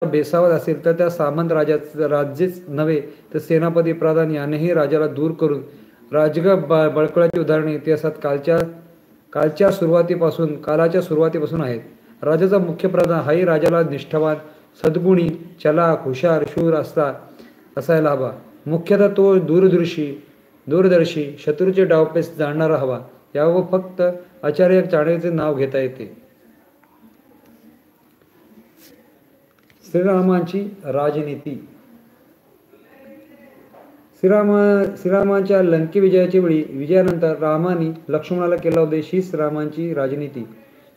बेसावत असेल तर त्या सामंत राज्यच नव्हे तर सेनापती प्रधान यानेही राजाला दूर करून बळकळाची उदाहरणे इतिहासात कालाच्या सुरुवातीपासून आहेत. राजाचा मुख्य प्रधान हाही राजाला निष्ठावान, सद्गुणी, चलाख, हुशार, शूर असायला हवा. मुख्यतः तो दूरदर्शी, शत्रूचे डावपेच जाणणारा हवा. यावर फक्त आचार्य चाणक्याचे नाव घेता येते. श्रीरामांची राजनीती. श्रीरामांच्या लंके विजयानंतर रामाने लक्ष्मणाला केला उपदेश हीच रामांची राजनीती.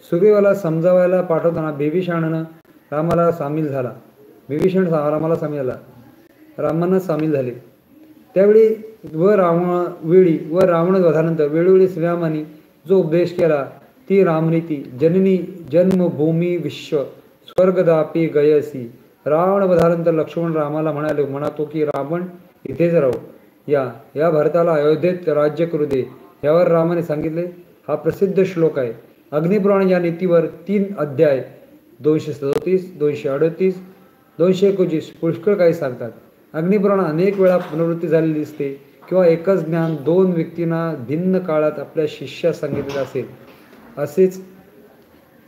सुग्रीवाला समजावायला पाठवताना बिभीषणानं रामाला सामील झाला. रामांना सामील झाले. त्यावेळी व रावण वधानंतर वेळोवेळी श्रीरामांनी जो उपदेश केला ती रामनीती. जननी जन्मभूमी विश्व स्वर्गदापी गयसी. रावण वधानंतर लक्ष्मण रामाला म्हणतो की रावण इथेच राहू, या भरताला अयोध्येत राज्य करू दे. यावर रामाने सांगितले. हा प्रसिद्ध श्लोक आहे. अग्निपुराण या नीतीवर 3 अध्याय 237, 238, 229 पुष्कळ काही सांगतात. अग्निपुराण अनेक वेळा पुनरावृत्ती झालेली दिसते किंवा एकच ज्ञान 2 व्यक्तींना भिन्न काळात आपल्या शिष्यास सांगितलेले असेल.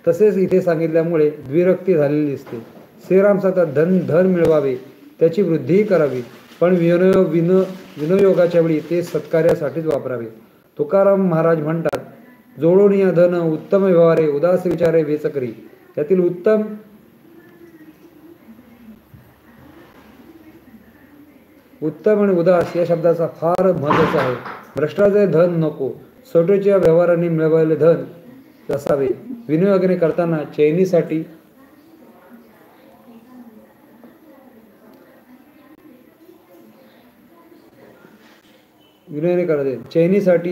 तसेच इथे सांगितल्यामुळे द्विरक्ती झालेली दिसते. श्रीराम सांगतात धन मिळवावे, त्याची वृद्धीही करावी, पण विनियोगाच्या वेळी ते सत्कार्यासाठीच वापरावे. तुकाराम महाराज म्हणतात, जोडून या धन उत्तम व्यवहारे उदास विचारे वेचकरी. यातील उत्तम आणि उदास या शब्दाचा फार महत्त्वाचा आहे. भ्रष्टाचे धन नको, सटोच्या व्यवहाराने मिळवलेले धन असावे. विनियोगाने करताना चैनीसाठी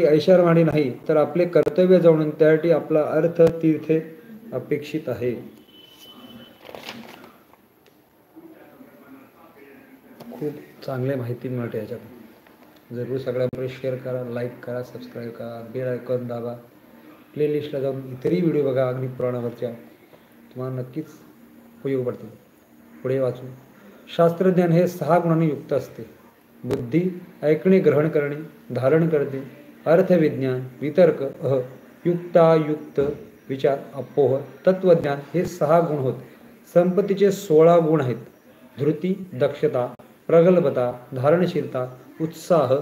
ऐशारवाणी नाही तर आपले कर्तव्य जाणून त्यासाठी आपला अर्थ तीर्थे अपेक्षित आहे. खूप चांगले माहिती मिळते याच्यात. जरूर सगळ्यांकडे शेअर करा, लाईक करा, सबस्क्राईब करा, बेल आयकॉन दाबा. प्लेलिस्टला जाऊन इतरही व्हिडिओ बघा अग्निपुराणावरच्या, तुम्हाला नक्कीच उपयोग पडतील. पुढे वाचू. शास्त्रज्ञान हे 6 गुणांनी युक्त असते. बुद्धी, ऐकणे, ग्रहण करणे, धारण करणे, अर्थविज्ञान, वितर्क, युक्तायुक्त विचार, अपोह, तत्वज्ञान हे 6 गुण होत. संपत्तीचे 16 गुण आहेत. धृती, दक्षता, प्रगल्भता, धारणशीलता, उत्साह,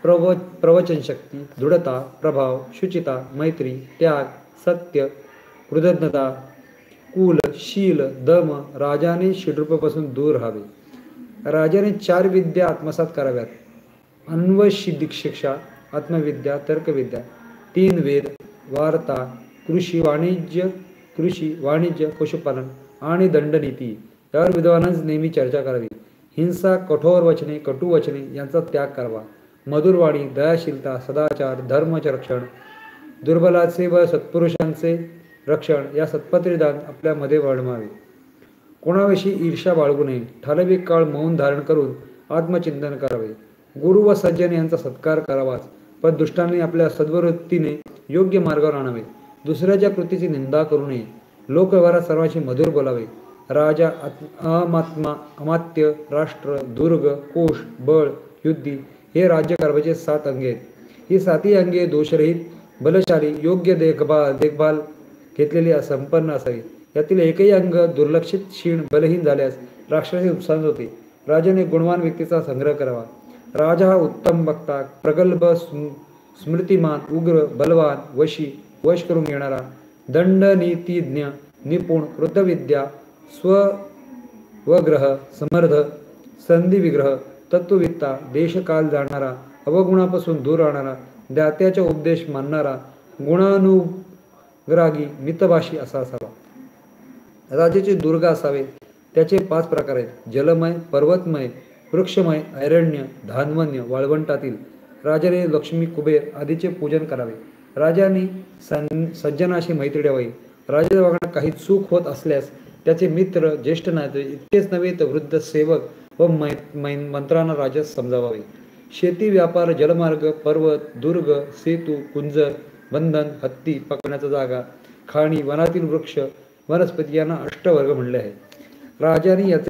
प्रवचनशक्ती, दृढता, प्रभाव, शुचिता, मैत्री, त्याग, सत्य, कृतज्ञता, कुल, शील, दम. राजाने षड्रूपापासून दूर राहावे. राजाने 4 विद्या आत्मसात कराव्यात. शिक्षा, आत्मविद्या, तर्कविद्या, 3 वेद, वार्ता, कृषी वाणिज्य, पशुपालन आणि दंडनीती. यावर विद्वानांच नेहमी चर्चा करावी. हिंसा, कठोर वचने, कटू वचने यांचा त्याग करावा. मधुरवाणी, दयाशीलता, सदाचार, धर्माचे रक्षण, दुर्बलाचे व सत्पुरुषांचे रक्षण या सत्पत्रीदान आपल्यामध्ये वाढवावे. कोणाविषयी ईर्ष्या बाळगू नये. ठराविक काळ मौन धारण करून आत्मचिंतन करावे. गुरु व सज्जन यांचा सत्कार करावाच, पण दुष्टांनी आपल्या सद्वृत्तीने योग्य मार्गावर आणावे. दुसऱ्याच्या कृतीची निंदा करू नये. लोकव्यवहारात सर्वांशी मधुर बोलावे. राजा, अमात्य, राष्ट्र, दुर्ग, कोश, बळ, युद्धी हे राज्यकारभाराचे 7 अंगे आहेत. ही 7ही अंगे दोषरहित, बलशाली, योग्य देखभाल घेतलेली संपन्न असावी. यातील एकही अंग दुर्लक्षित, क्षीण, बलहीन झाल्यास राष्ट्राचे नुकसान होते. राजाने गुणवान व्यक्तीचा संग्रह करावा. राजा हा उत्तम वक्ता, प्रगल्भ, स्मृतिमान, उग्र, बलवान, वश करून घेणारा, दंडनीतिज्ञ, निपुण, कृतविद्या, स्वग्रह, समर्थ, संधिविग्रह, तत्ववित्ता, देशकाल जाणणारा, अवगुणापासून दूर राहणारा, दात्याचा उपदेश मानणारा, गुणानुग्राही, मितभाषी असा असावा. राजाचे दुर्ग असावे. त्याचे 5 प्रकार आहेत. जलमय, पर्वतमय, वृक्षमय, अरण्य, धान्वन्य, वाळवंटातील. राजाने लक्ष्मी, कुबेर आदीचे पूजन करावे. राजाने सज्जनाशी मैत्री ठेवावी. राजाच्या वागण्यात काही चूक होत असल्यास त्याचे मित्र, ज्येष्ठ नाते इतकेच नव्हे तर वृद्ध सेवक व मंत्र्यांना राजास समजावावे. शेती, व्यापार, जलमार्ग, पर्वत, दुर्ग, सेतू, कुंजर, बंधन, हत्ती पकडण्याचा जागा, खाणी, वनातील वृक्ष, वनस्पती यांना अष्टवर्ग म्हणले आहे. राजाने याचे